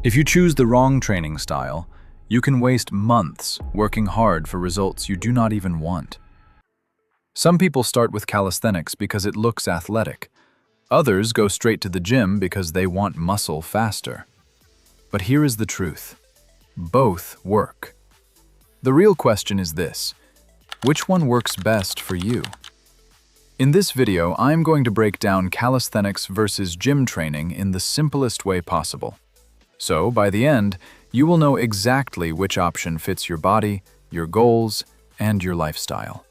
If you choose the wrong training style, you can waste months working hard for results you do not even want. Some people start with calisthenics because it looks athletic. Others go straight to the gym because they want muscle faster. But here is the truth. Both work. The real question is this: which one works best for you? In this video, I'm going to break down calisthenics versus gym training in the simplest way possible. So, by the end, you will know exactly which option fits your body, your goals, and your lifestyle.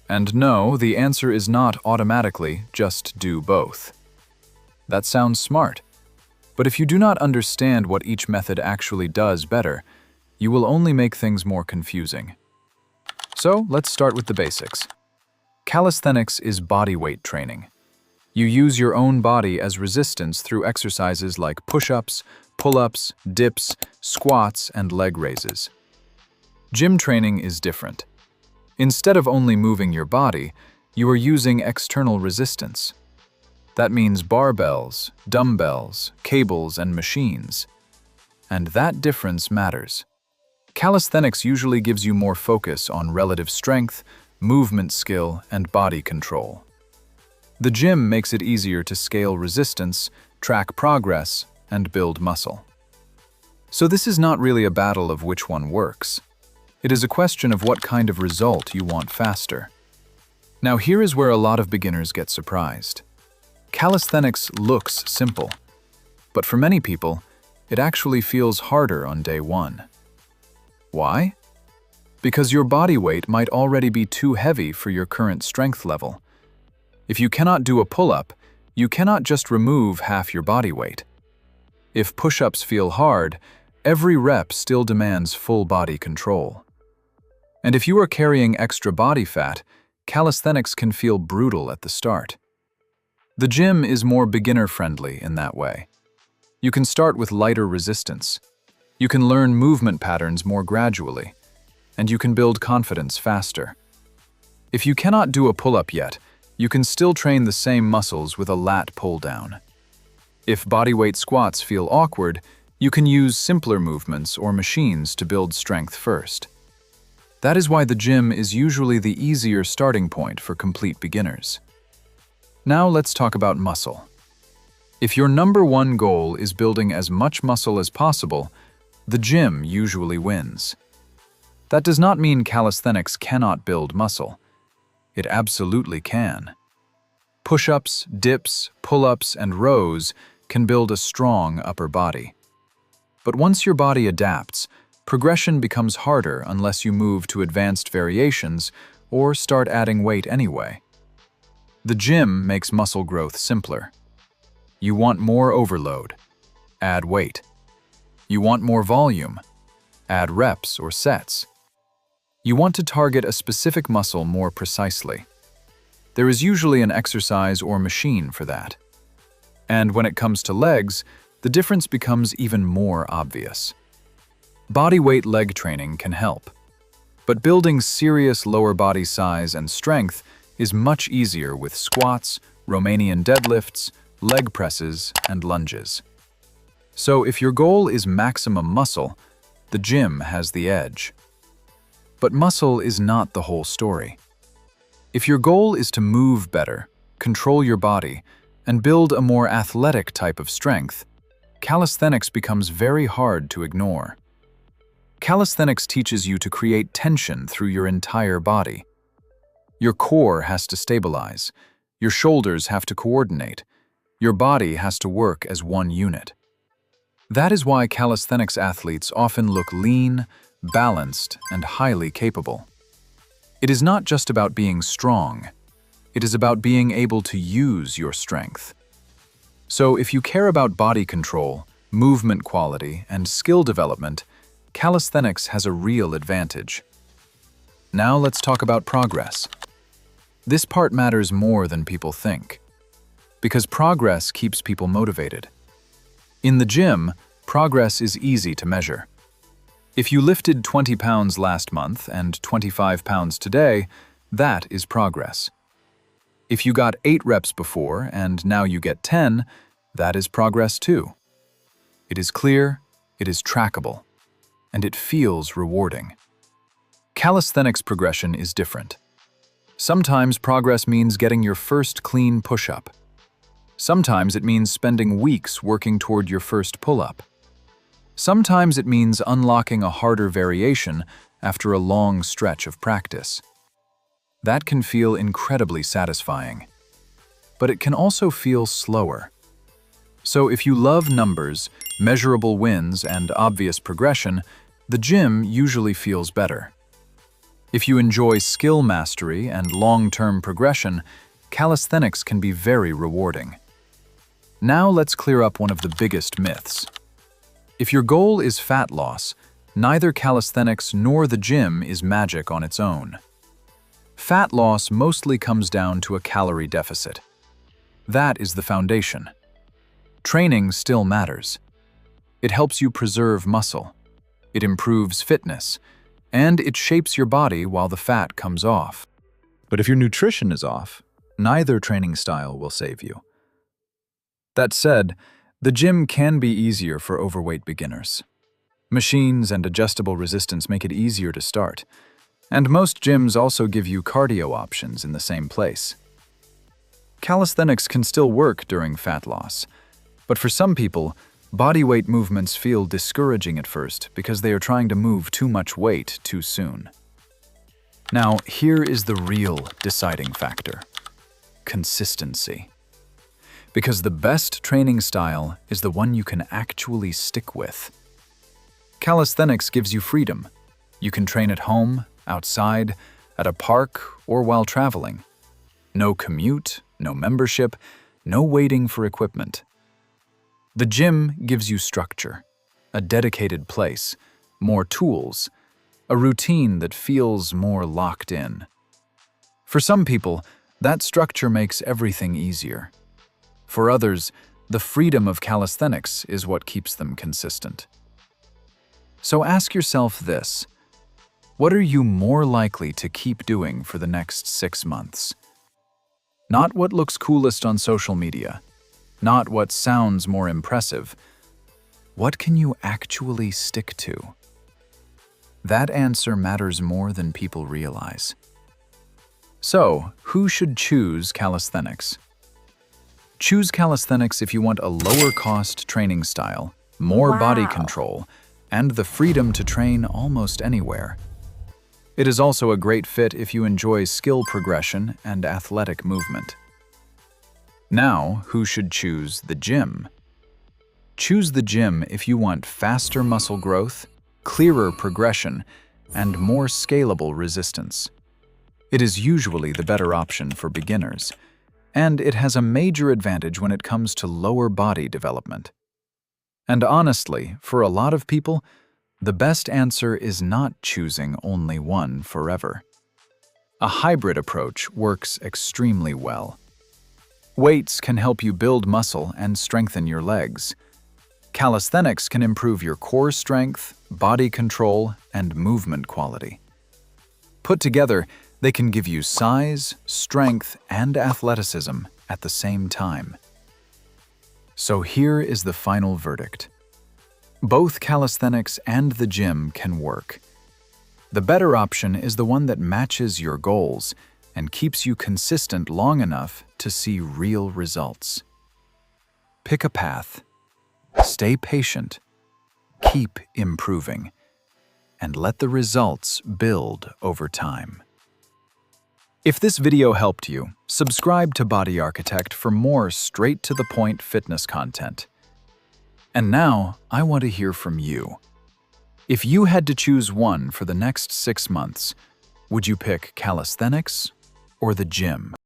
And no, the answer is not automatically just do both. That sounds smart. But if you do not understand what each method actually does better, you will only make things more confusing. So, let's start with the basics. Calisthenics is body weight training. You use your own body as resistance through exercises like push-ups, pull-ups, dips, squats, and leg raises. Gym training is different. Instead of only moving your body, you are using external resistance. That means barbells, dumbbells, cables, and machines. And that difference matters. Calisthenics usually gives you more focus on relative strength, movement skill, and body control. The gym makes it easier to scale resistance, track progress, and build muscle. So this is not really a battle of which one works. It is a question of what kind of result you want faster. Now here is where a lot of beginners get surprised. Calisthenics looks simple, but for many people, it actually feels harder on day one. Why? Because your body weight might already be too heavy for your current strength level. If you cannot do a pull-up, you cannot just remove half your body weight. If push-ups feel hard, every rep still demands full body control. And if you are carrying extra body fat, calisthenics can feel brutal at the start. The gym is more beginner-friendly in that way. You can start with lighter resistance. You can learn movement patterns more gradually, and you can build confidence faster. If you cannot do a pull-up yet, you can still train the same muscles with a lat pull-down. If bodyweight squats feel awkward, you can use simpler movements or machines to build strength first. That is why the gym is usually the easier starting point for complete beginners. Now let's talk about muscle. If your number one goal is building as much muscle as possible, the gym usually wins. That does not mean calisthenics cannot build muscle. It absolutely can. Push-ups, dips, pull-ups, and rows can build a strong upper body. But once your body adapts, progression becomes harder unless you move to advanced variations or start adding weight anyway. The gym makes muscle growth simpler. You want more overload? Add weight. You want more volume? Add reps or sets. You want to target a specific muscle more precisely. There is usually an exercise or machine for that. And when it comes to legs, the difference becomes even more obvious. Bodyweight leg training can help, but building serious lower body size and strength is much easier with squats, Romanian deadlifts, leg presses, and lunges. So if your goal is maximum muscle, the gym has the edge. But muscle is not the whole story. If your goal is to move better, control your body, and build a more athletic type of strength, calisthenics becomes very hard to ignore. Calisthenics teaches you to create tension through your entire body. Your core has to stabilize, your shoulders have to coordinate, your body has to work as one unit. That is why calisthenics athletes often look lean, balanced, and highly capable. It is not just about being strong. It is about being able to use your strength. So if you care about body control, movement quality, and skill development, calisthenics has a real advantage. Now let's talk about progress. This part matters more than people think, because progress keeps people motivated. In the gym, progress is easy to measure. If you lifted 20 pounds last month and 25 pounds today, that is progress. If you got 8 reps before and now you get 10, that is progress too. It is clear, it is trackable, and it feels rewarding. Calisthenics progression is different. Sometimes progress means getting your first clean push-up. Sometimes it means spending weeks working toward your first pull-up. Sometimes it means unlocking a harder variation after a long stretch of practice. That can feel incredibly satisfying, but it can also feel slower. So if you love numbers, measurable wins, and obvious progression, the gym usually feels better. If you enjoy skill mastery and long-term progression, calisthenics can be very rewarding. Now let's clear up one of the biggest myths. If your goal is fat loss, neither calisthenics nor the gym is magic on its own. Fat loss mostly comes down to a calorie deficit. That is the foundation. Training still matters. It helps you preserve muscle. It improves fitness, and it shapes your body while the fat comes off. But if your nutrition is off, neither training style will save you. That said, the gym can be easier for overweight beginners. Machines and adjustable resistance make it easier to start, and most gyms also give you cardio options in the same place. Calisthenics can still work during fat loss, but for some people, bodyweight movements feel discouraging at first because they are trying to move too much weight too soon. Now, here is the real deciding factor: consistency. Because the best training style is the one you can actually stick with. Calisthenics gives you freedom. You can train at home, outside, at a park, or while traveling. No commute, no membership, no waiting for equipment. The gym gives you structure, a dedicated place, more tools, a routine that feels more locked in. For some people, that structure makes everything easier. For others, the freedom of calisthenics is what keeps them consistent. So ask yourself this: what are you more likely to keep doing for the next 6 months? Not what looks coolest on social media, not what sounds more impressive. What can you actually stick to? That answer matters more than people realize. So, who should choose calisthenics? Choose calisthenics if you want a lower-cost training style, more body control, and the freedom to train almost anywhere. It is also a great fit if you enjoy skill progression and athletic movement. Now, who should choose the gym? Choose the gym if you want faster muscle growth, clearer progression, and more scalable resistance. It is usually the better option for beginners, and it has a major advantage when it comes to lower body development. And honestly, for a lot of people, the best answer is not choosing only one forever. A hybrid approach works extremely well. Weights can help you build muscle and strengthen your legs. Calisthenics can improve your core strength, body control, and movement quality. Put together, they can give you size, strength, and athleticism at the same time. So here is the final verdict. Both calisthenics and the gym can work. The better option is the one that matches your goals and keeps you consistent long enough to see real results. Pick a path, stay patient, keep improving, and let the results build over time. If this video helped you, subscribe to Body Architect for more straight-to-the-point fitness content. And now, I want to hear from you. If you had to choose one for the next 6 months, would you pick calisthenics or the gym?